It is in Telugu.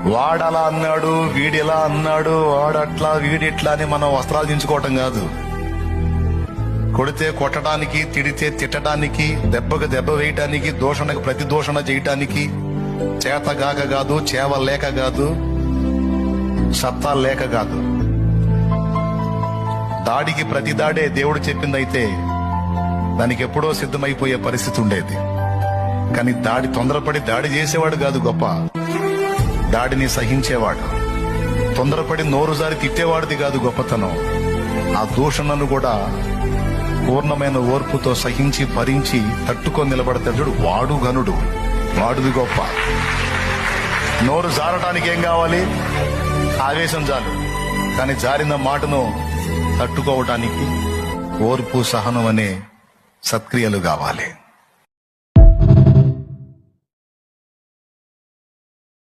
వాడలా అన్నాడు, వీడిలా అన్నాడు, వాడట్లా వీడిట్లా అని మనం వస్త్రాలు దించుకోవటం కాదు. కొడితే కొట్టడానికి, తిడితే తిట్టడానికి, దెబ్బకు దెబ్బ వేయటానికి, దూషణకు ప్రతి దూషణ చేయటానికి, చేతగాక కాదు, చేవ లేక కాదు, సత్తా లేక కాదు. దాడికి ప్రతి దాడే దేవుడు చెప్పిందైతే దానికి ఎప్పుడో సిద్ధమైపోయే పరిస్థితి ఉండేది. కానీ తొందరపడి దాడి చేసేవాడు కాదు గొప్ప, దాడిని సహించేవాడు. తొందరపడి నోరు జారి తిట్టేవాడిది కాదు గొప్పతనం. ఆ దూషణను కూడా పూర్ణమైన ఓర్పుతో సహించి భరించి తట్టుకొని నిలబడతాడు. వాడు ఘనుడు, వాడుది గొప్ప. నోరు జారటానికి ఏం కావాలి? ఆవేశం చాలు. కానీ జారిన మాటను తట్టుకోవటానికి ఓర్పు, సహనం అనే సత్క్రియలు కావాలి.